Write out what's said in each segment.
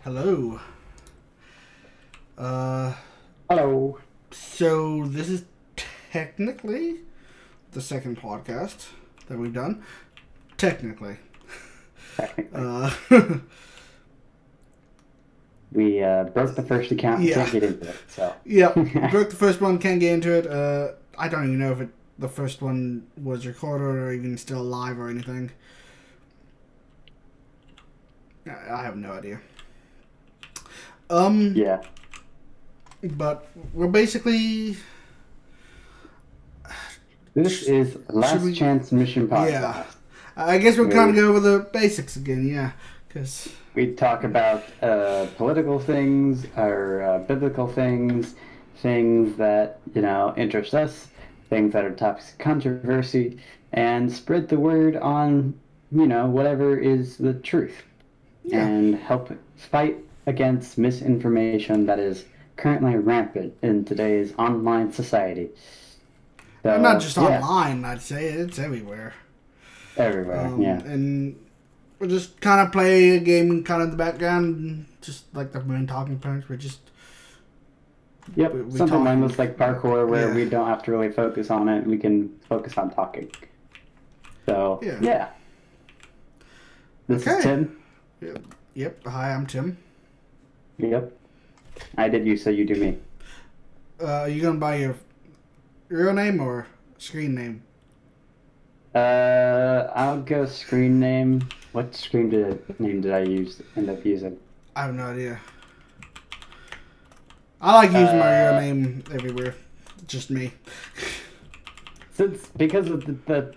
Hello. Hello. So this is technically the second podcast that we've done. Technically. Technically. Uh, We broke the first account and yeah. can't get into it, so. Yeah. Broke the first one, can't get into it. I don't even know if the first one was recorded or even still live or anything. I have no idea. Yeah. But we're basically... This is Last Chance Mission Podcast. Yeah. I guess we'll kind of go over the basics again, yeah. Because... We talk about political things, or biblical things, things that, interest us, things that are topics of controversy, and spread the word on, whatever is the truth. Yeah. And help fight against misinformation that is currently rampant in today's online society. So, not just online, I'd say. It's everywhere. Everywhere, yeah. And we'll just kind of play a game kind of in the background, just like the main talking points. We're just... Yep, we something talk, mindless like parkour where yeah. we don't have to really focus on it. We can focus on talking. So, yeah. This is Tim. Yep. Hi, I'm Tim. Yep. I did you, so you do me. Are you going to buy your real name or screen name? I'll go screen name. What screen name did I end up using? I have no idea. I like using my real name everywhere. Just me. Because of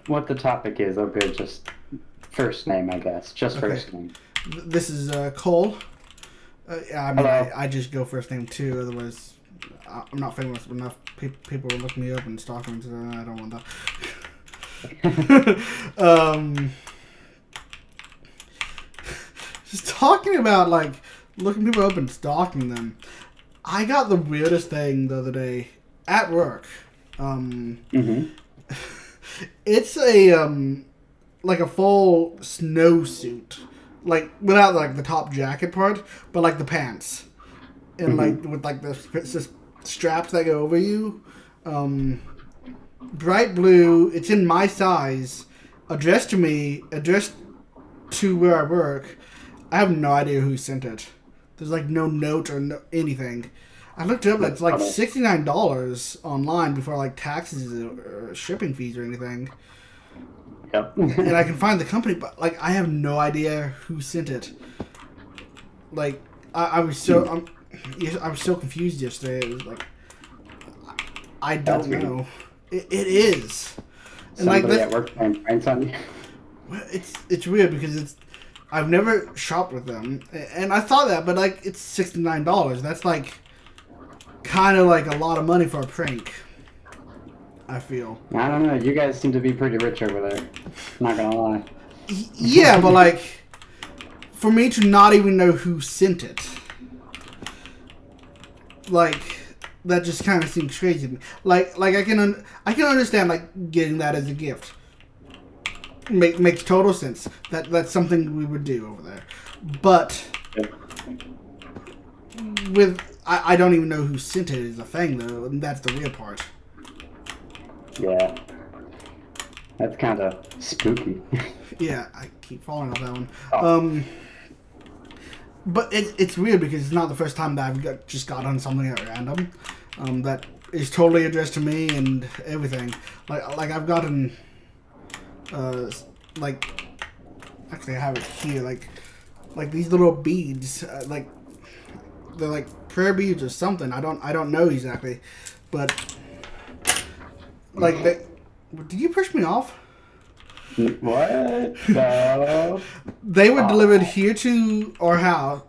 what the topic is, I'll go just first name, I guess. Just first name. This is Cole. I just go first name too. Otherwise, I'm not famous enough. People will look me up and stalk me. So I don't want that. Just talking about like looking people up and stalking them. I got the weirdest thing the other day at work. It's a like a full snowsuit, like without like the top jacket part, but like the pants, and like with like the straps that go over you. Bright blue. It's in my size. Addressed to me. Addressed to where I work. I have no idea who sent it. There's like no note or anything. I looked it up. It's like $69 online before like taxes or shipping fees or anything. Yep. And I can find the company, but like I have no idea who sent it. Like I was so I was so confused yesterday. It was like I don't know. It is. And somebody like at work playing pranks on you. It's weird because I've never shopped with them, and I thought that, but like it's $69. That's like kind of like a lot of money for a prank. I feel. I don't know. You guys seem to be pretty rich over there. Not gonna lie. Yeah, but like for me to not even know who sent it, like that just kind of seems crazy to me. Like I can understand like getting that as a gift. Makes total sense. That's something we would do over there. But with I don't even know who sent it is a thing though, and that's the weird part. Yeah. That's kind of spooky. Yeah, I keep falling off that one. Oh. But it's weird because it's not the first time that I've just got on something at random that is totally addressed to me and everything. Like I've gotten like actually I have it here like these little beads like they're like prayer beads or something. I don't know exactly, but like did you push me off? What? No. They were delivered here to our house.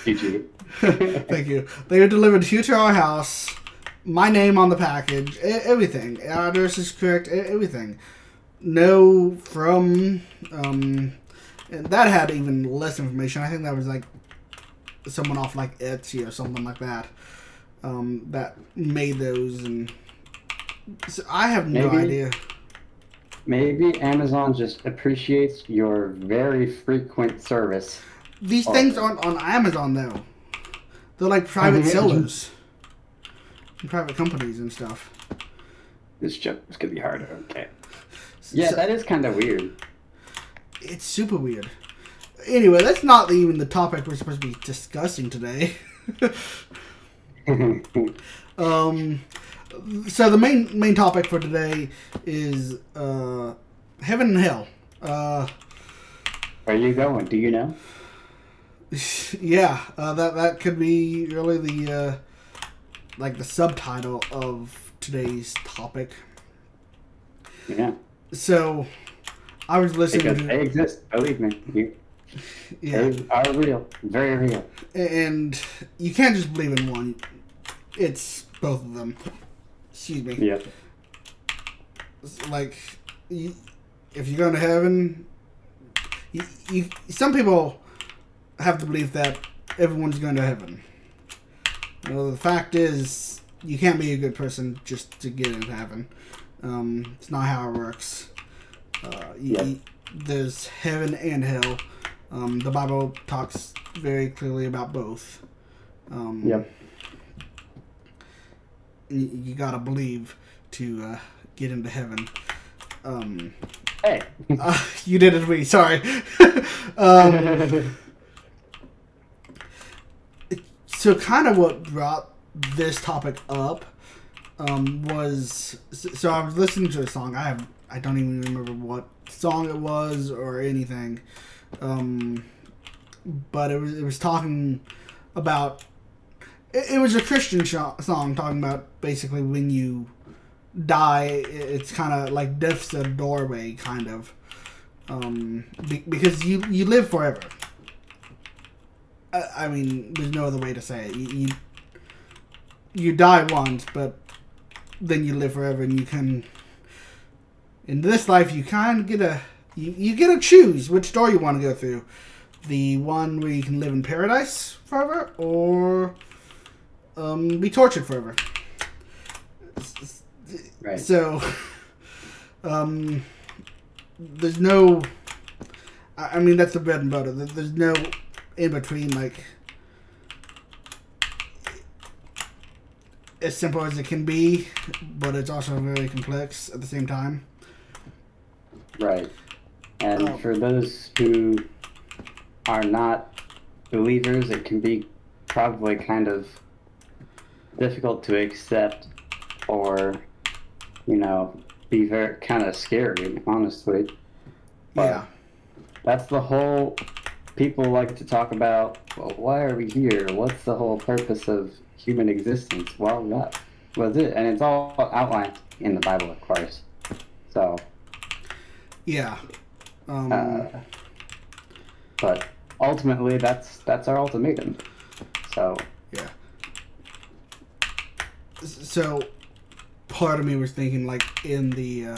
GG. Thank you. They were delivered here to our house. My name on the package. Everything. Address is correct. Everything. No from. And that had even less information. I think that was like someone off like Etsy or something like that. That made those and. So I have no idea. maybe Amazon just appreciates your very frequent service. These things Or aren't on Amazon though. They're like private sellers and private companies and stuff. this joke is gonna be harder. Okay. Yeah, So, that is kind of weird. it's super weird. Anyway, that's not even the topic we're supposed to be discussing today. So the main topic for today is heaven and hell. Where are you going? Do you know? Yeah, that could be really the like the subtitle of today's topic. Yeah. So I was listening Because to, they exist. Believe me. yeah, They are real. Very real. and you can't just believe in one. It's both of them. Excuse me. Yeah. Like, if you're going to heaven, some people have the belief that everyone's going to heaven. Well, the fact is, you can't be a good person just to get into heaven. It's not how it works. There's heaven and hell. The Bible talks very clearly about both. Yep. You gotta believe to get into heaven. Hey. You did it to me. Sorry. So kind of what brought this topic up was, so I was listening to a song. I don't even remember what song it was or anything, but it was talking about. It was a Christian song talking about basically when you die, it's kind of like death's a doorway, kind of, because you live forever. I mean, there's no other way to say it. You die once, but then you live forever, and you can. In this life, you kind of get you get to choose which door you want to go through, the one where you can live in paradise forever, or be tortured forever. Right. So, there's no. I mean, that's the bread and butter. There's no in between, like, as simple as it can be, but it's also very complex at the same time. Right. And for those who are not believers, it can be probably kind of difficult to accept, or, be very kind of scary, honestly. But Yeah. that's the whole. People like to talk about, well, why are we here? What's the whole purpose of human existence? Well, that was it. And it's all outlined in the Bible, of course. So, Yeah. but ultimately, that's our ultimatum. So, Yeah. So, part of me was thinking, like, in the,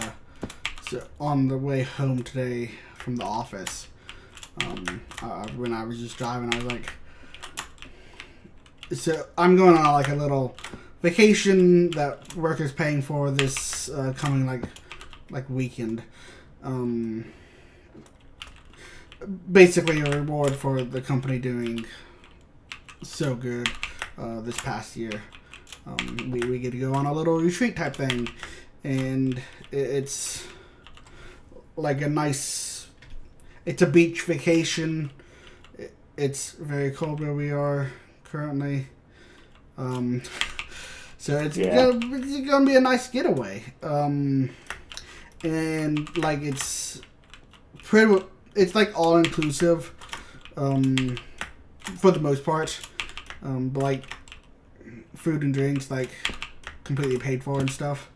on the way home today from the office, when I was just driving, I was like, so I'm going on like a little vacation that work is paying for this coming like weekend. Basically a reward for the company doing so good this past year. We get to go on a little retreat type thing, and it's like a nice. It's a beach vacation. It's very cold where we are currently. So it's gonna be a nice getaway. And like it's like all inclusive, for the most part. But like food and drinks, like completely paid for and stuff.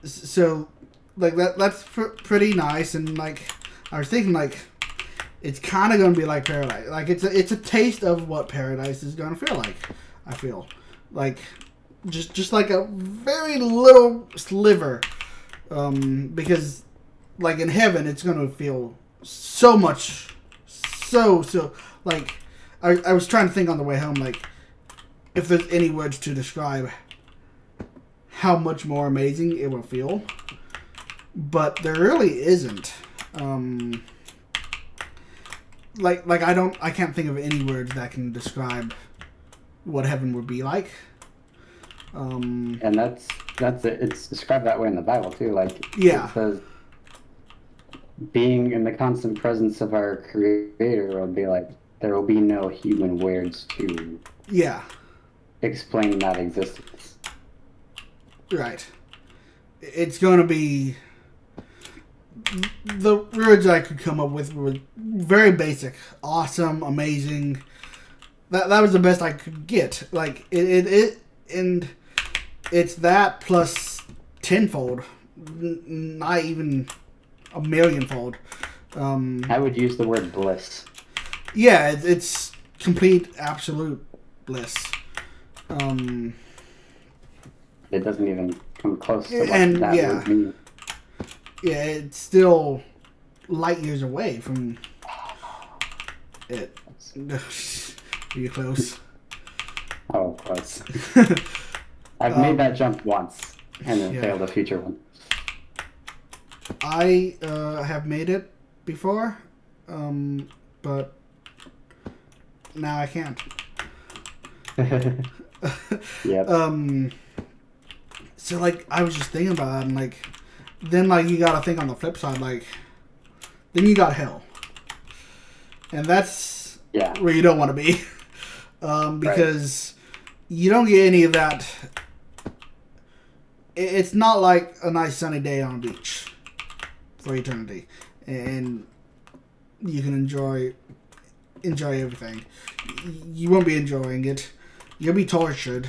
So like that's pretty nice, and like I was thinking, like it's kind of gonna be like paradise. Like it's a taste of what paradise is gonna feel like. I feel like just like a very little sliver, because like in heaven it's gonna feel so much, so like I was trying to think on the way home, like if there's any words to describe how much more amazing it will feel. But there really isn't. I can't think of any words that can describe what heaven would be like. And that's it. It's described that way in the Bible too. Like, Yeah. it says, being in the constant presence of our Creator will be like, there will be no human words to Yeah. explain that existence. Right. It's going to be... The words I could come up with were very basic. Awesome, amazing. That was the best I could get. Like, and it's that plus tenfold. Not even a millionfold. I would use the word bliss. Yeah, it's complete, absolute bliss. It doesn't even come close to what And, that yeah. would mean. Yeah, it's still light years away from it. Are you close? Oh, close. I've made that jump once and then failed a future one. I have made it before, but now I can't. Yep. So, like, I was just thinking about that, and, like, then, like, you gotta think on the flip side, like, then you got hell. And that's where you don't want to be. Because you don't get any of that. It's not like a nice sunny day on a beach for eternity. And you can enjoy everything. You won't be enjoying it. You'll be tortured.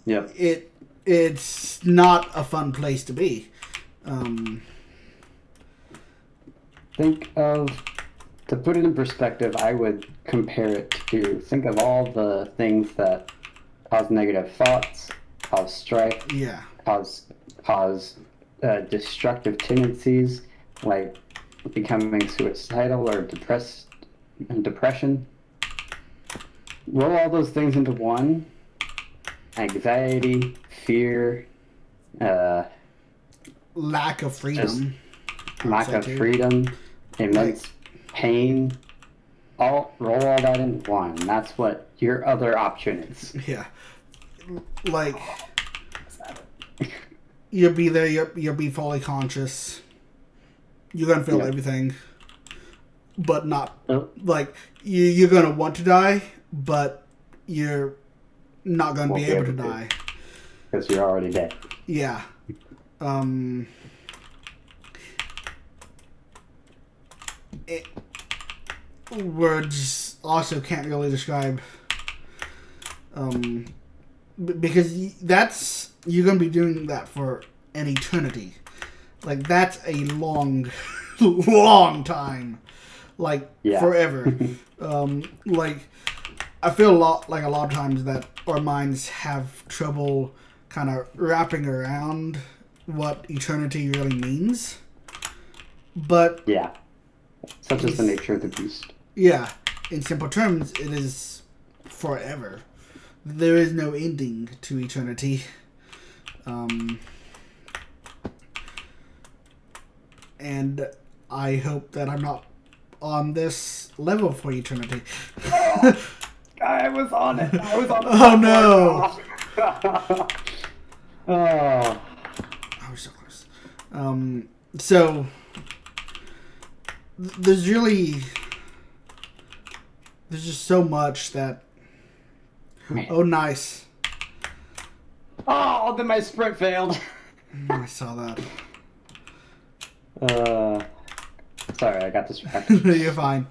Yep. It's not a fun place to be. To put it in perspective, I would compare it to, think of all the things that cause negative thoughts, cause strife, cause destructive tendencies, like becoming suicidal or depression. Roll all those things into one: anxiety, fear, lack of freedom, immense pain. Roll all that into one. That's what your other option is. Yeah, like you'll be there. You'll be fully conscious. You're gonna feel everything, but not like you're gonna want to die, but you're not gonna be able to die because you're already dead. Yeah. Words also can't really describe, because you're gonna be doing that for an eternity. Like, that's a long, long time. Like, forever. Like, I feel a lot of times that our minds have trouble kind of wrapping around what eternity really means. But yeah, such is the nature of the beast. Yeah, in simple terms, it is forever. There is no ending to eternity. And I hope that I'm not on this level for eternity. I was on it. Oh no! Oh, I was so close. So there's just so much that. man. Oh, nice. Oh, then my sprint failed. I saw that. Sorry, I got distracted. You're fine.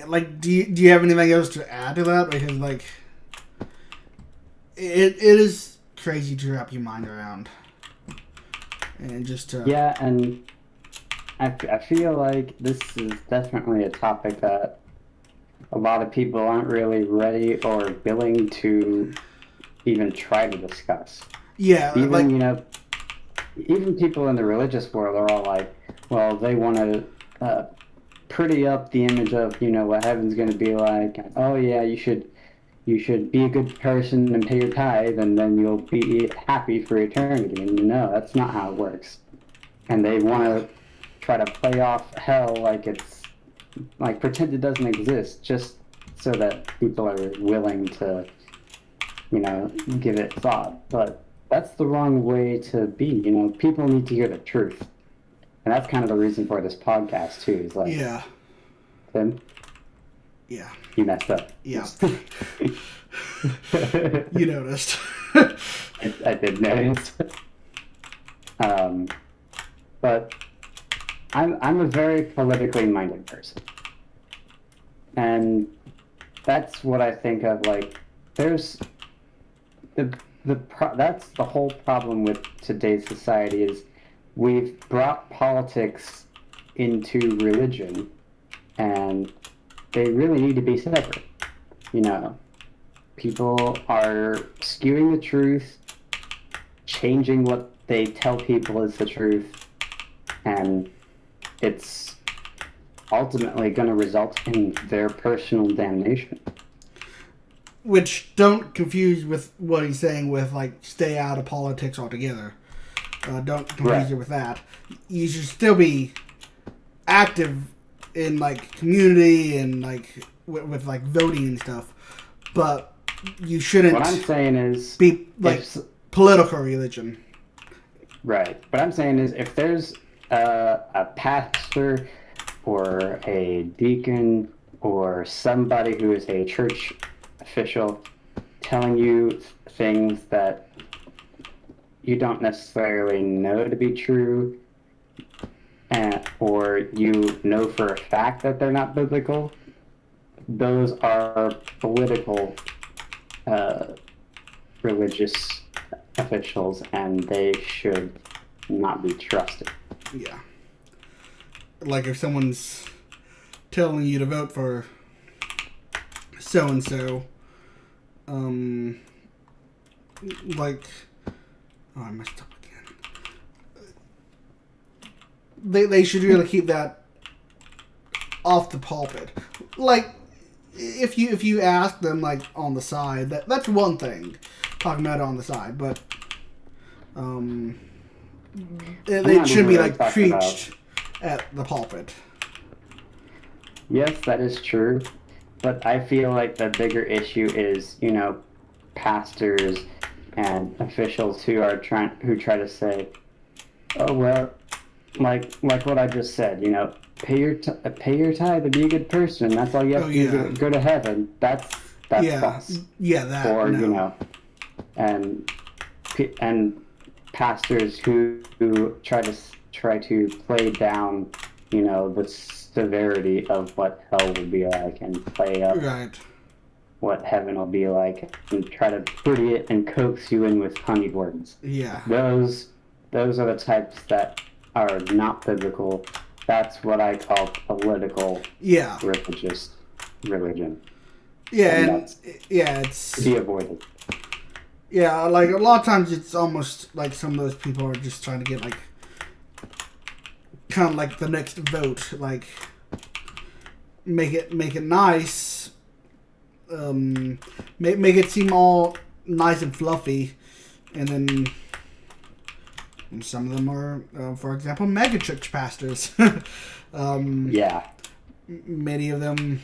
Like, do you have anything else to add to that? Because, like, it is crazy to wrap your mind around, and just to and I feel like this is definitely a topic that a lot of people aren't really ready or willing to even try to discuss. Yeah, even even people in the religious world are all like, well, they want to pretty up the image of, what heaven's going to be like. And, oh yeah, you should be a good person and pay your tithe, and then you'll be happy for eternity. And no, that's not how it works. And they want to try to play off hell like it's like pretend it doesn't exist, just so that people are willing to, give it thought. But that's the wrong way to be. People need to hear the truth, and that's kind of the reason for this podcast too. Is like, Yeah. Tim. Yeah. You messed up. Yeah. You noticed. I did notice. But I'm a very politically minded person, and that's what I think of. Like, there's that's the whole problem with today's society is we've brought politics into religion, and they really need to be separate. People are skewing the truth, changing what they tell people is the truth, and it's ultimately going to result in their personal damnation. Which, don't confuse with what he's saying with, like, stay out of politics altogether. Don't confuse it with that. You should still be active in, like, community and, like, with like, voting and stuff. But you shouldn't... What I'm saying is... be, like, political religion. Right. What I'm saying is if there's a pastor or a deacon or somebody who is a church official telling you things that you don't necessarily know to be true, or you know for a fact that they're not biblical, those are political religious officials, and they should not be trusted. Yeah. Like if someone's telling you to vote for so-and-so, like, oh, I messed up again. They should really keep that off the pulpit. Like, if you ask them, like, on the side, that's one thing, talking about it on the side, but it should be, like, preached at the pulpit. Yes, that is true. But I feel like the bigger issue is, pastors and officials who try to say, oh well, like what I just said, pay your tithe and be a good person. That's all you have to do to go to heaven. That's false. Yeah, that. Or no. and pastors who try to play down, the severity of what hell will be like and play up what heaven will be like and try to pretty it and coax you in with honeyed words. Yeah. Those are the types that are not biblical. That's what I call political religious religion. Yeah, and it's to be avoided. Yeah, like a lot of times it's almost like some of those people are just trying to get like kind of like the next vote, like make it nice, make it seem all nice and fluffy, and then some of them are, for example, megachurch pastors. Many of them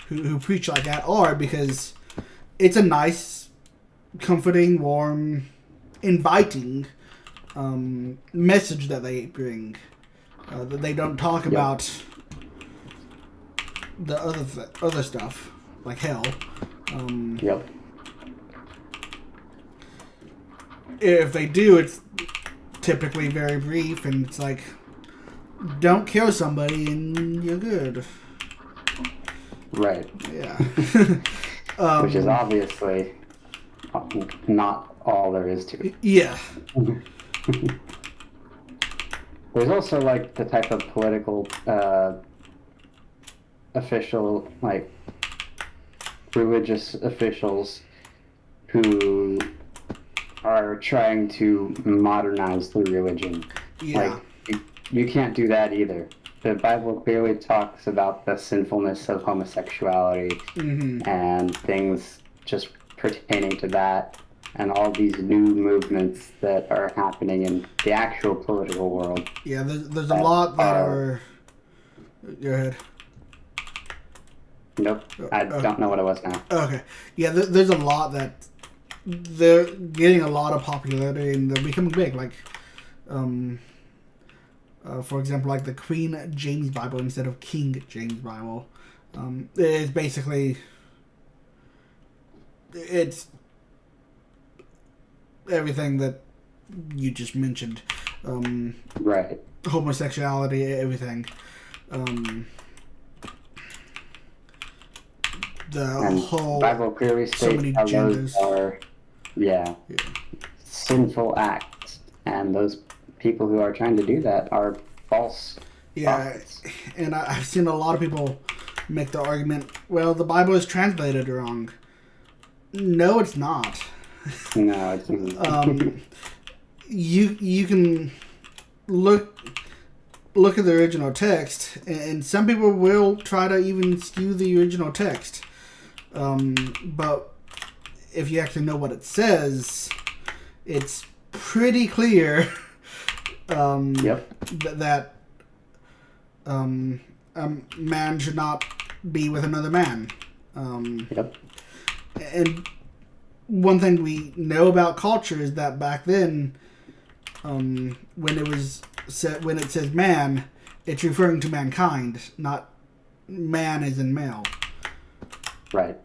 who preach like that are, because it's a nice, comforting, warm, inviting message that they bring. That they don't talk about the other stuff like hell. If they do, it's typically very brief, and it's like, don't kill somebody and you're good. Right. Yeah. Which is obviously not all there is to it. Yeah. There's also like the type of political official, like religious officials who are trying to modernize the religion. Yeah. Like, you can't do that either. the Bible clearly talks about the sinfulness of homosexuality and things just pertaining to that, and all these new movements that are happening in the actual political world. Yeah, there's a lot that are. Go ahead. Nope, I don't know what it was now. Okay, yeah, there's a lot that they're getting a lot of popularity and they're becoming big. Like, for example, like the Queen James Bible instead of King James Bible. It's basically it's everything that you just mentioned. Right. Homosexuality, everything. The whole Bible clearly states how those are, sinful acts, and those people who are trying to do that are false. Yeah, prophets. And I've seen a lot of people make the argument, well, the Bible is translated wrong. No, it's not. No, it's not. You can look at the original text, and some people will try to even skew the original text. But if you actually know what it says, it's pretty clear that a man should not be with another man. And one thing we know about culture is that back then, when it says man, it's referring to mankind, not man as in male. Right.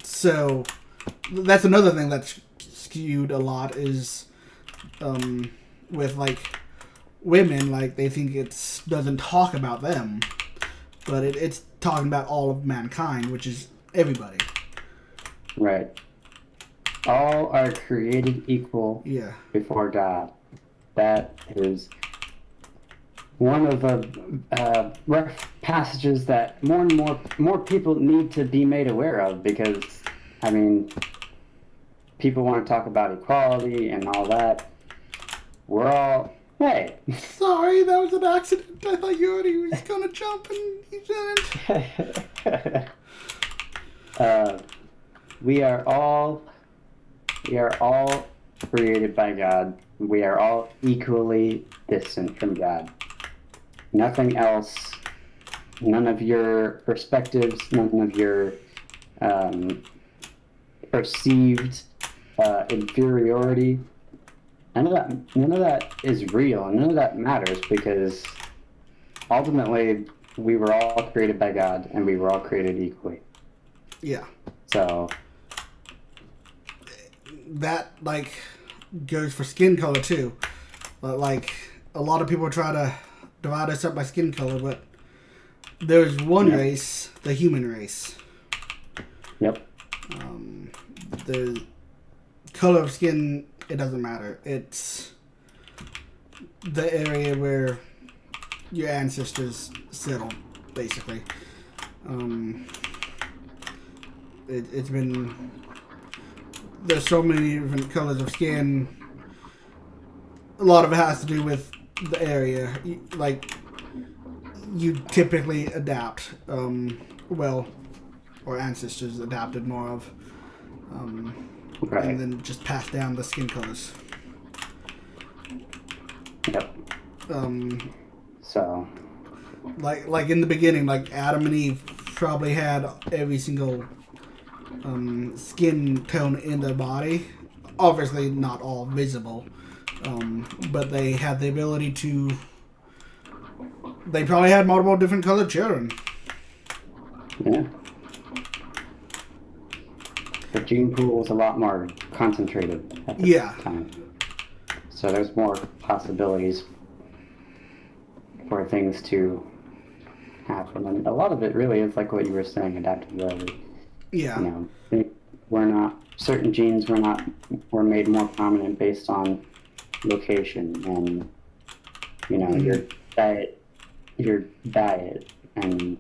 So that's another thing that's skewed a lot is with like women, like they think it doesn't talk about them, but it's talking about all of mankind, which is everybody. Right. All are created equal before God. That is one of the rough passages that more and more people need to be made aware of, because, I mean, people want to talk about equality and all that. We're all, hey. Sorry, that was an accident. I thought you already was going to jump and you didn't. We are all created by God. We are all equally distant from God. Nothing else, none of your perspectives, none of your perceived inferiority, none of that is real, and none of that matters, because ultimately we were all created by God and we were all created equally. Yeah. So that like goes for skin color too. But like a lot of people try to divide us up by skin color, but there's one race, the human race. Yep. The color of skin, it doesn't matter. It's the area where your ancestors settled, basically. It's been... There's so many different colors of skin. A lot of it has to do with the area. Like, you typically adapt. Our ancestors adapted more of. Right. And then just pass down the skin colors. Yep. So. Like in the beginning, like Adam and Eve probably had every single skin tone in their body. Obviously not all visible. But they had the ability to... They probably had multiple different colored children. Yeah. The gene pool was a lot more concentrated at the time. So there's more possibilities for things to happen. And a lot of it really is like what you were saying, adaptability. Yeah. You know, certain genes were made more prominent based on location and, your diet and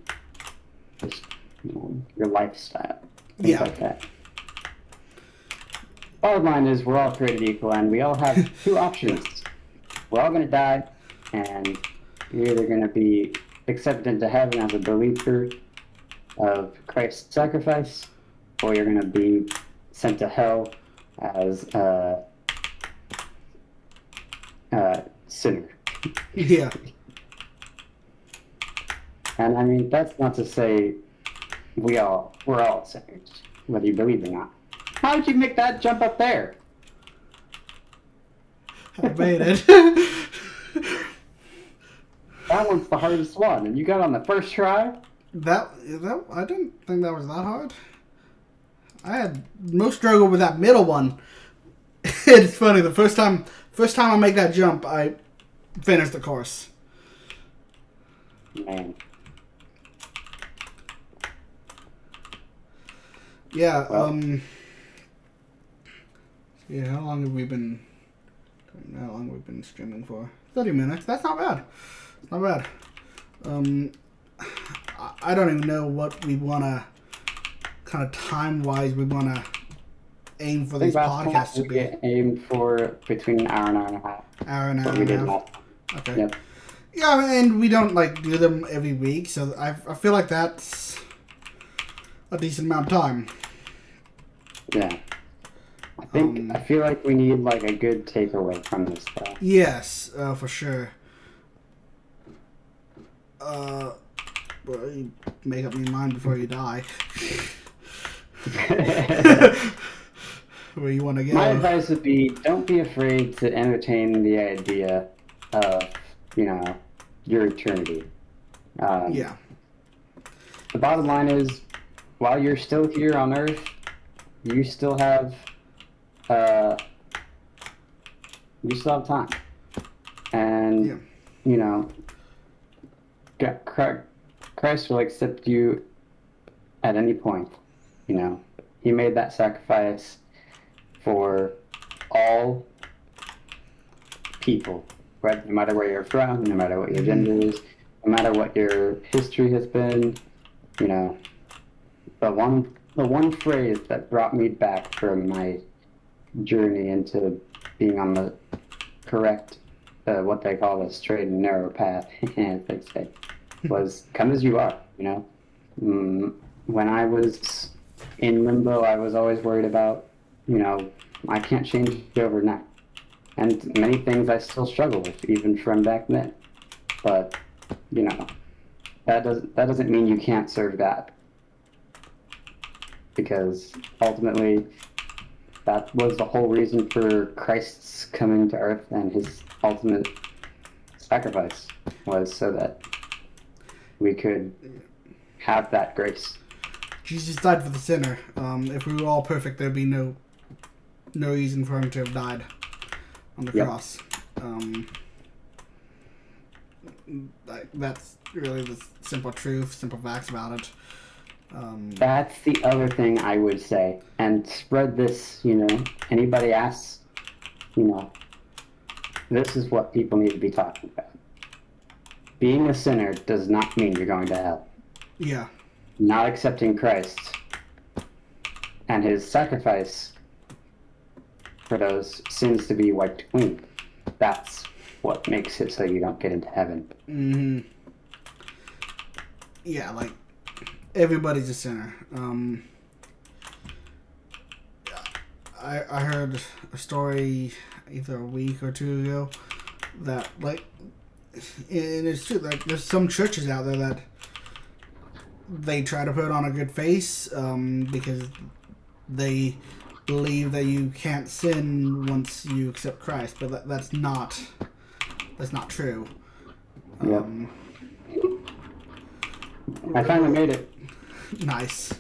just, your lifestyle. Things like that. Bottom line is we're all created equal, and we all have two options. We're all going to die, and you're either going to be accepted into heaven as a believer of Christ's sacrifice, or you're going to be sent to hell as a sinner. Yeah. And I mean, that's not to say we're all sinners, whether you believe or not. How did you make that jump up there? I made it. That one's the hardest one, and you got on the first try? That I didn't think that was that hard. I had most struggle with that middle one. It's funny. The first time I make that jump, I finished the course. Man. Yeah. Well. Yeah. How long have we been streaming for? 30 minutes. That's not bad. It's not bad. I don't even know what we want to, kind of time-wise, we want to aim for these podcasts to be. Aim for between an hour and a half. Hour and a half. Okay. Yep. Yeah, and we don't do them every week, so I feel like that's a decent amount of time. Yeah. I feel like we need a good takeaway from this though. Yes, for sure. Well, you make up your mind before you die. Where you want to go? My advice would be: don't be afraid to entertain the idea of, your eternity. Yeah. The bottom line is, while you're still here on Earth, you still have time, and Christ will accept you at any point. He made that sacrifice for all people, right? No matter where you're from, no matter what your gender is, no matter what your history has been. The one phrase that brought me back from my journey into being on the correct, what they call the straight and narrow path, as they say, was come as you are. When I was in limbo, I was always worried about, I can't change overnight. And many things I still struggle with, even from back then. But, that doesn't mean you can't serve God. Because ultimately, that was the whole reason for Christ's coming to earth, and his ultimate sacrifice was so that we could have that grace. Jesus died for the sinner. If we were all perfect, there'd be no reason for him to have died on the cross. That's really the simple truth, simple facts about it. That's the other thing I would say, and spread this. Anybody asks, this is what people need to be talking about. Being a sinner does not mean you're going to hell. Yeah. Not accepting Christ and his sacrifice for those sins to be wiped clean. That's what makes it so you don't get into heaven. Mm-hmm. Yeah, everybody's a sinner. I heard a story either a week or two ago that and it's true, there's some churches out there that they try to put on a good face because they believe that you can't sin once you accept Christ, but that's not true. Yep. I finally made it. Nice.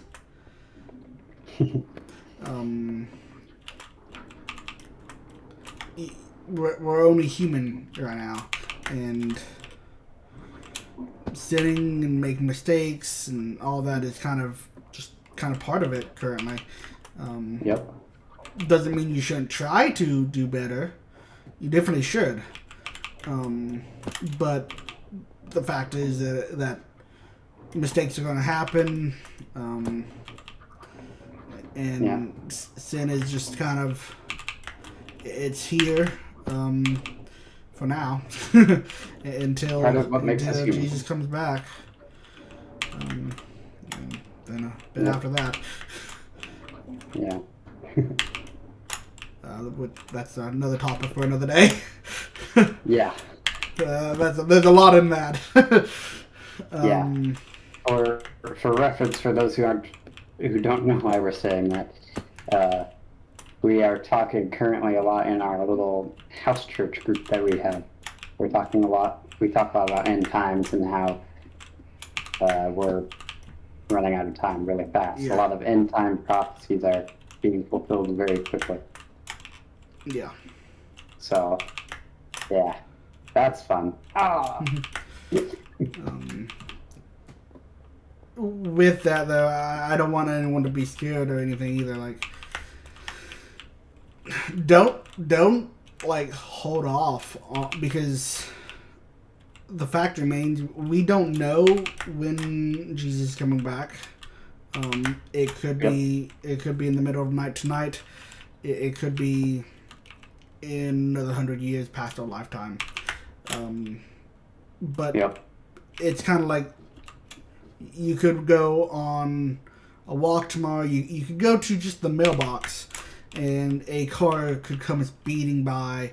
We're only human right now, and sinning and making mistakes and all that is kind of part of it currently. Yep. Doesn't mean you shouldn't try to do better. You definitely should. But the fact is that mistakes are going to happen, and sin is just it's here. for now, until Part of what makes us human. Jesus comes back. And then a bit after that. Yeah. That's another topic for another day. Yeah. There's a lot in that. Yeah. Or for reference, for those who don't know why we're saying that, we are talking currently a lot in our little house church group that we have. We're talking a lot. We talk a lot about end times and how we're running out of time really fast. Yeah. A lot of end time prophecies are being fulfilled very quickly. Yeah. So, yeah, that's fun. With that though, I don't want anyone to be scared or anything either. Like, don't like hold off because the fact remains we don't know when Jesus is coming back. It could be in the middle of the night tonight. It could be in another 100 years past our lifetime. But it's kind of like you could go on a walk tomorrow. You could go to just the mailbox, and a car could come speeding by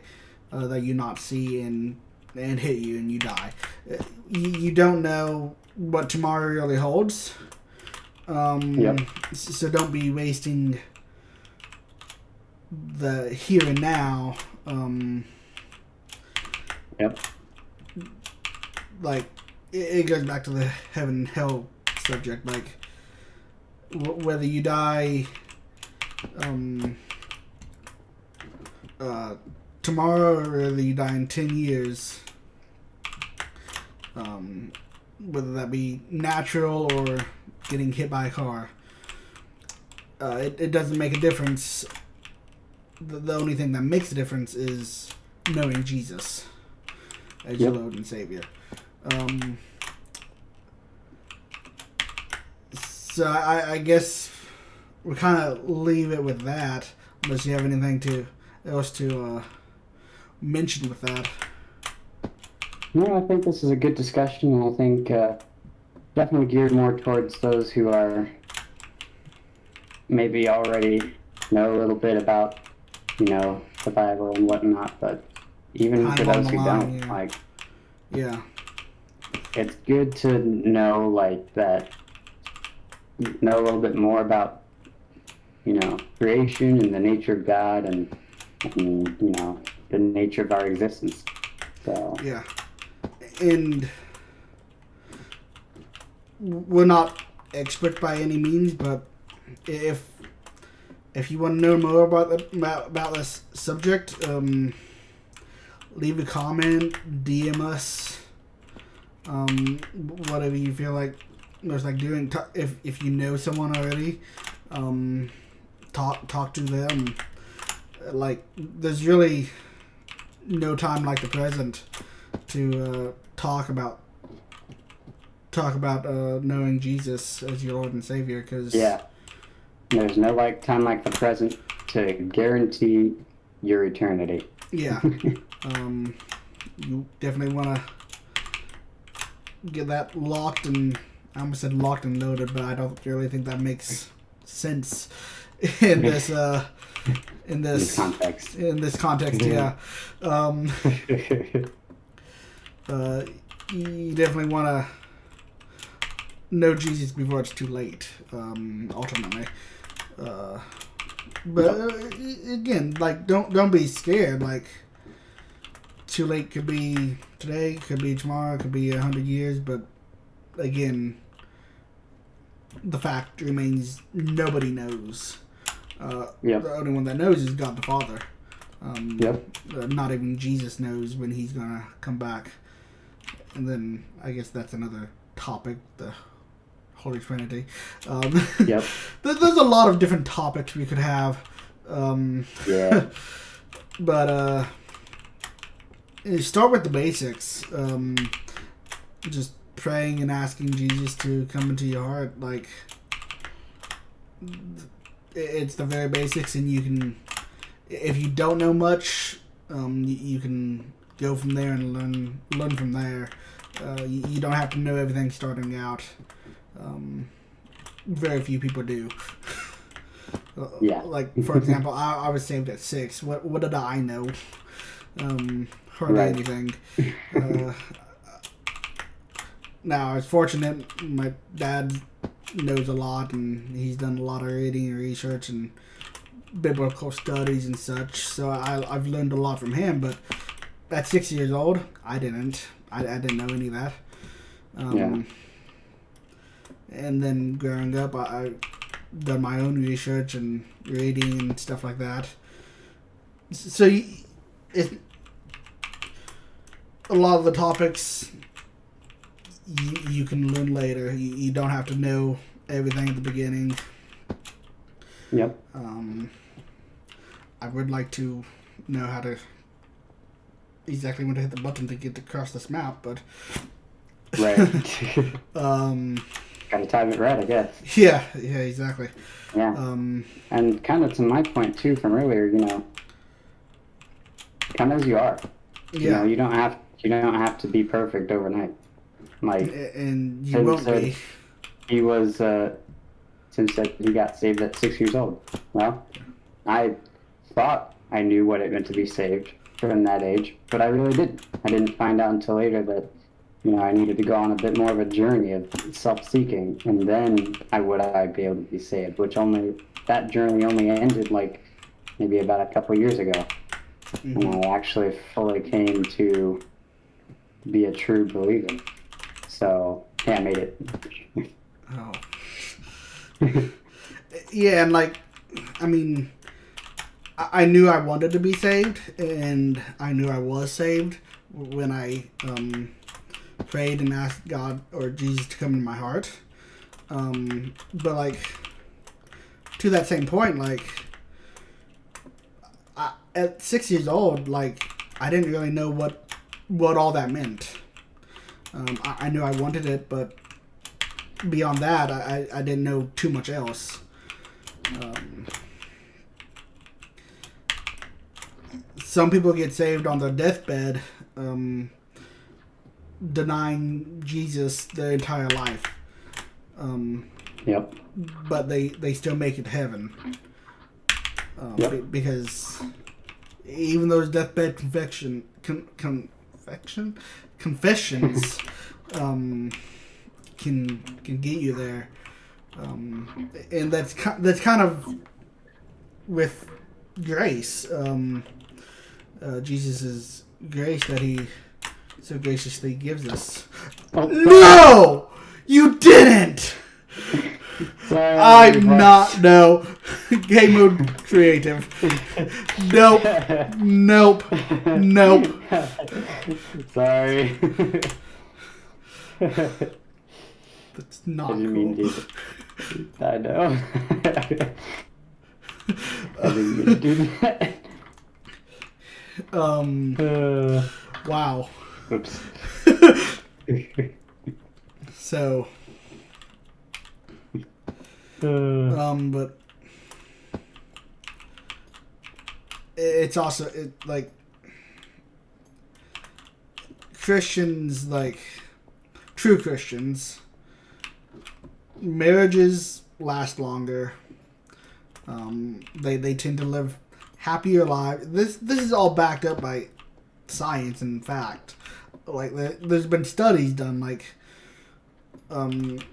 that you not see and hit you, and you die. You don't know what tomorrow really holds. So don't be wasting the here and now. Like it goes back to the heaven and hell subject. Like whether you die tomorrow or whether you die in 10 years, whether that be natural or getting hit by a car, it doesn't make a difference. The only thing that makes a difference is knowing Jesus as your Lord and Savior. So I guess we kind of leave it with that, unless you have anything else to mention with that. No, I think this is a good discussion, and I think definitely geared more towards those who are maybe already know a little bit about, the Bible and whatnot, but even for those who don't, it's good to know, know a little bit more about, creation and the nature of God and the nature of our existence. So yeah, and we're not experts by any means, but if you want to know more about this subject, leave a comment, DM us, whatever you feel like most like doing. If you know someone already, talk to them. Like, there's really no time like the present to talk about knowing Jesus as your Lord and Savior. Cause there's no time like the present to guarantee your eternity. Yeah. You definitely want to get that locked and, I almost said locked and loaded, but I don't really think that makes sense in this context. In this context, yeah. You definitely want to know Jesus before it's too late, ultimately. But again, don't be scared. Like, too late could be today, could be tomorrow, could be 100 years. But again, the fact remains nobody knows. The only one that knows is God the Father. Not even Jesus knows when he's gonna come back. And then I guess that's another topic, the Holy Trinity. There's a lot of different topics we could have. But start with the basics. Just praying and asking Jesus to come into your heart. Like, it's the very basics, and you can, if you don't know much, you can go from there and learn from there. You don't have to know everything starting out. Very few people do. Yeah. Like, for example, I was saved at 6. What did I know? Hardly Right. anything. Now, I was fortunate. My dad knows a lot, and he's done a lot of reading and research and biblical studies and such. So I've learned a lot from him. But at 6 years old, I didn't. I didn't know any of that. Yeah. And then growing up, I done my own research and reading and stuff like that. So a lot of the topics you can learn later. You don't have to know everything at the beginning. Yep. I would like to know how to exactly when to hit the button to get across this map, but Right. Gotta time it right, I guess. yeah, exactly. Yeah. And kind of to my point too from earlier, come as you are. Yeah, You don't have to be perfect overnight. Like and you Tim won't said, be. he was. Tim said he got saved at 6 years old. Well, I thought I knew what it meant to be saved from that age, but I really didn't. I didn't find out until later that I needed to go on a bit more of a journey of self-seeking, and then would I be able to be saved, which that journey only ended like maybe about a couple years ago. Mm-hmm. And I actually fully came to be a true believer. So, yeah, I made it. Oh. Yeah, and I mean, I knew I wanted to be saved, and I knew I was saved when I prayed and asked God or Jesus to come in my heart. But to that same point, at 6 years old, I didn't really know what all that meant. I knew I wanted it, but beyond that, I didn't know too much else. Some people get saved on their deathbed, denying Jesus their entire life. Yep. But they still make it to heaven. Yep. Because even those deathbed confessions can get you there, and that's kind of with grace, Jesus' grace that he so graciously gives us. Oh, No, you didn't. I'm not. No. Game mode creative. Nope. Sorry. That's not I didn't cool. mean to. I know. I didn't mean to do that. Wow. Oops. So, but it's also Christians, true Christians, marriages last longer. They tend to live happier lives. This is all backed up by science and fact. There's been studies done.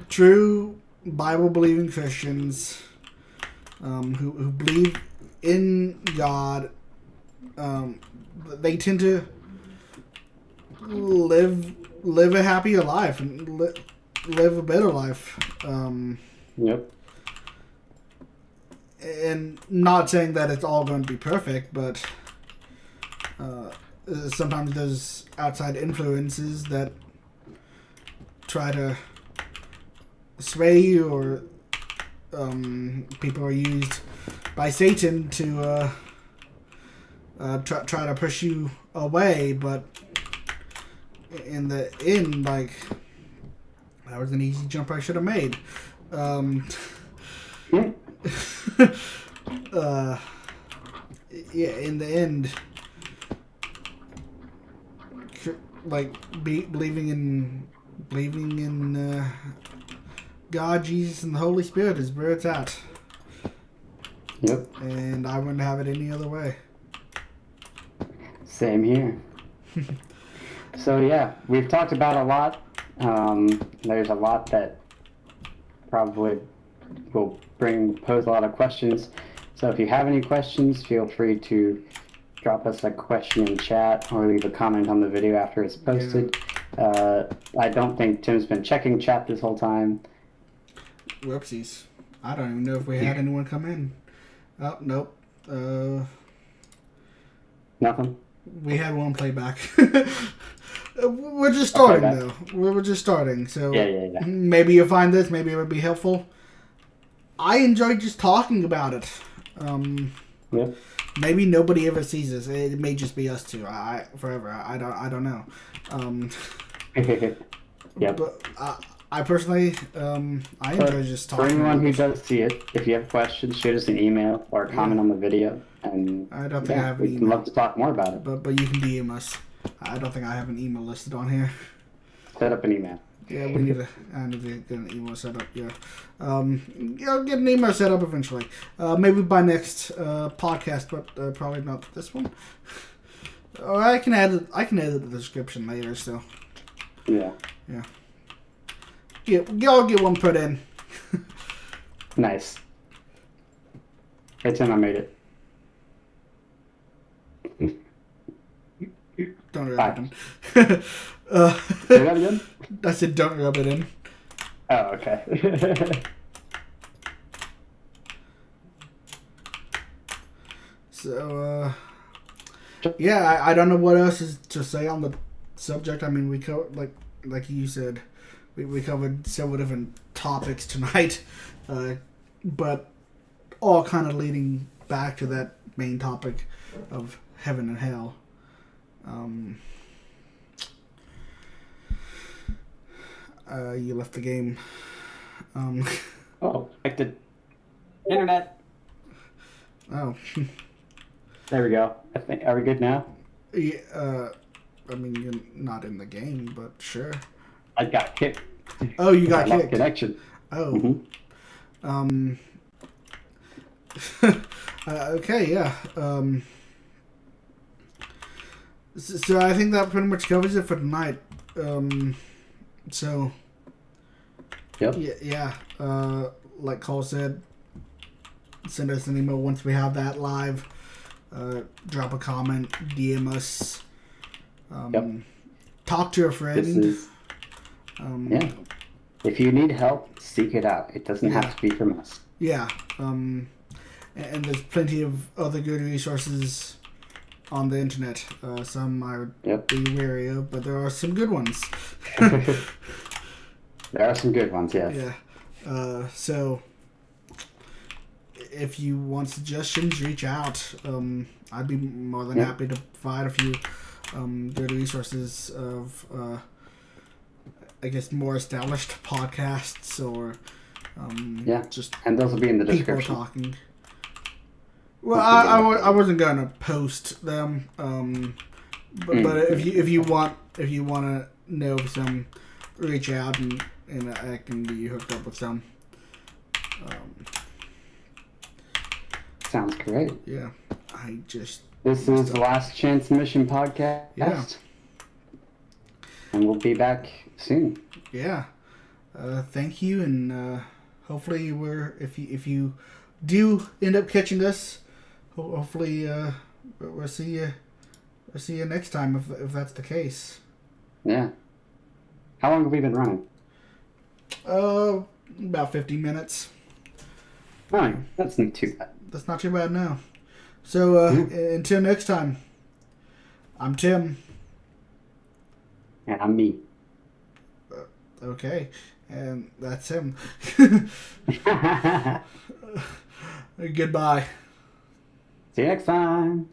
True Bible believing Christians who believe in God, they tend to live a happier life and live a better life. Yep. And not saying that it's all going to be perfect, but sometimes there's outside influences that try to sway you, or people are used by Satan to try to push you away. But in the end, that was an easy jump I should have made. Yeah, in the end, like believing in God, Jesus, and the Holy Spirit is where it's at. Yep. And I wouldn't have it any other way. Same here. So yeah, we've talked about a lot. There's a lot that probably will pose a lot of questions. So if you have any questions, feel free to drop us a question in chat or leave a comment on the video after it's posted. I don't think Tim's been checking chat this whole time. Whoopsies. I don't even know if we had anyone come in. Oh, nope. Nothing? We had one playback. We're just starting, though. We're just starting, so Yeah. maybe you'll find this. Maybe it would be helpful. I enjoy just talking about it. Yep. Maybe nobody ever sees this. It may just be us two. Forever. I don't know. Yep. But I personally, I enjoy just talking. For anyone who does see it, if you have questions, shoot us an email or a comment on the video, and I don't think I have an email. We'd love to talk more about it. But you can DM us. I don't think I have an email listed on here. Set up an email. Yeah, I need to get an email set up. Yeah, I'll get an email set up eventually. Maybe by next podcast, but probably not this one. Or I can edit the description later. So yeah. I'll get one put in. Nice. Hey Tim, I made it. Don't rub it in. Say that again? I said don't rub it in. Oh, okay. So, yeah, I don't know what else is to say on the subject. I mean, we covered, like you said, we covered several different topics tonight, but all kind of leading back to that main topic of heaven and hell. You left the game. Oh, connected. Internet. Oh. There we go. I think. Are we good now? Yeah. I mean, you're not in the game, but sure. I got kicked. Oh, you got kicked. Connection. Oh. Mm-hmm. Okay. Yeah. So I think that pretty much covers it for tonight. So. Yep. Yeah. Like Cole said, send us an email once we have that live. Drop a comment, DM us. Talk to a friend. Yeah. If you need help, seek it out. It doesn't have to be from us. Yeah. And there's plenty of other good resources on the internet. Some I would be wary of, but there are some good ones. There are some good ones, yes. Yeah. So if you want suggestions, reach out. I'd be more than happy to provide a few good resources of, I guess, more established podcasts or just and those will be in the people description. talking. Well, I wasn't gonna post them, but if you want to know some, reach out and I can be hooked up with some. Sounds great. Yeah, This is the Last Chance Mission podcast. Yeah. And we'll be back soon. Yeah. Thank you, and hopefully if you do end up catching us, hopefully we'll see you next time if that's the case. Yeah. How long have we been running? About 50 minutes. Fine. That's not too bad. That's not too bad now. So until next time, I'm Tim. And I'm me. Okay, and that's him. Goodbye. See you next time.